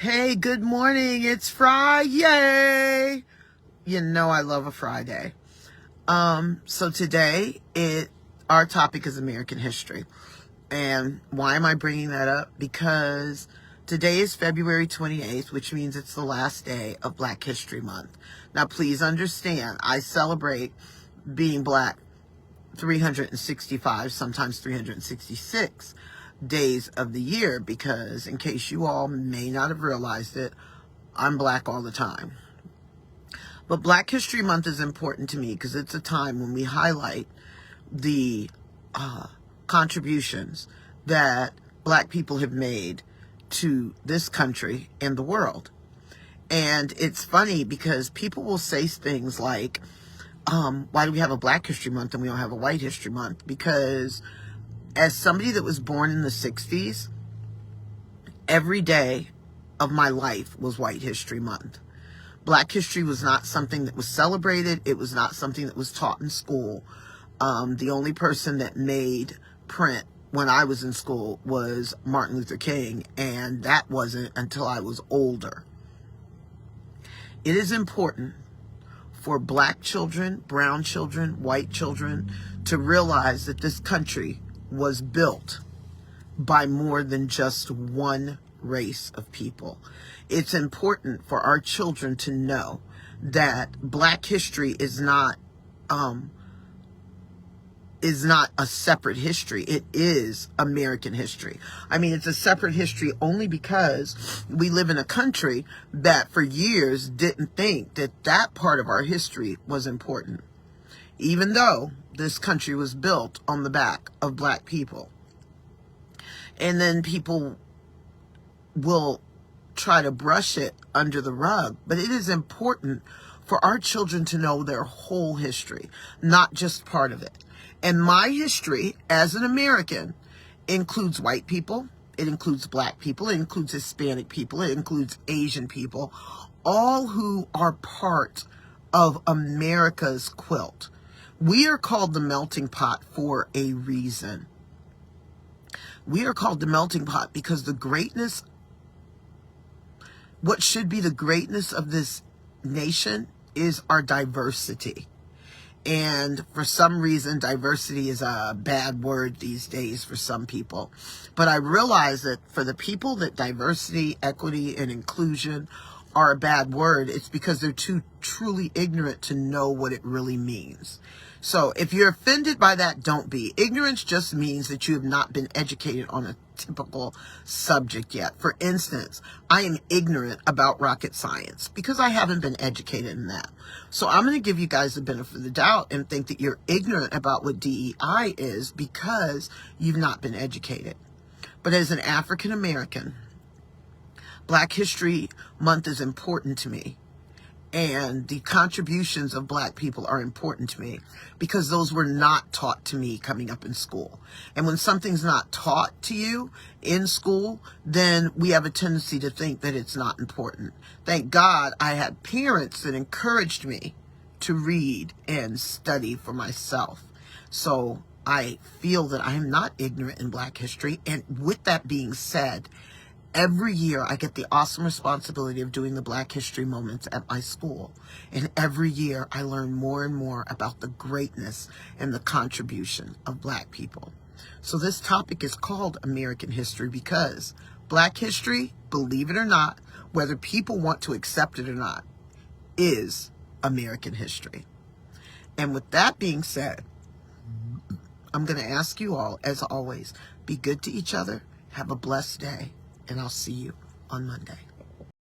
Hey, good morning. It's Friday. You know I love a Friday. So today our topic is American history. And why am I bringing that up? Because today is February 28th, which means it's the last day of Black History Month. Now, please understand, I celebrate being Black 365, sometimes 366 days of the year, because in case you all may not have realized it, I'm Black all the time. But Black History Month is important to me because it's a time when we highlight the contributions that Black people have made to this country and the world. And it's funny because people will say things like, why do we have a Black History Month and we don't have a White History Month? Because as somebody that was born in the 60s, every day of my life was White History Month. Black history was not something that was celebrated. It was not something that was taught in school. The only person that made print when I was in school was Martin Luther King, and that wasn't until I was older. It is important for Black children, brown children, white children to realize that this country was built by more than just one race of people. It's important for our children to know that Black history is not a separate history. It is American history. I mean, it's a separate history only because we live in a country that for years didn't think that that part of our history was important, even though this country was built on the back of Black people. And then people will try to brush it under the rug, but it is important for our children to know their whole history, not just part of it. And my history as an American includes white people, it includes Black people, it includes Hispanic people, it includes Asian people, all who are part of America's quilt. We are called the melting pot for a reason. We are called the melting pot because the greatness, what should be the greatness of this nation is our diversity. And for some reason, diversity is a bad word these days for some people. But I realize that for the people that diversity, equity, and inclusion are a bad word, it's because they're too truly ignorant to know what it really means. So if you're offended by that, don't be. Ignorance just means that you have not been educated on a typical subject yet. For instance, I am ignorant about rocket science because I haven't been educated in that. So I'm going to give you guys the benefit of the doubt and think that you're ignorant about what DEI is because you've not been educated. But as an African American, Black History Month is important to me. And the contributions of Black people are important to me because those were not taught to me coming up in school. And when something's not taught to you in school, then we have a tendency to think that it's not important. Thank God I had parents that encouraged me to read and study for myself. So I feel that I am not ignorant in Black history. And with that being said, every year I get the awesome responsibility of doing the Black History Moments at my school. And every year I learn more and more about the greatness and the contribution of Black people. So this topic is called American History because Black history, believe it or not, whether people want to accept it or not, is American history. And with that being said, I'm going to ask you all, as always, be good to each other, have a blessed day, and I'll see you on Monday.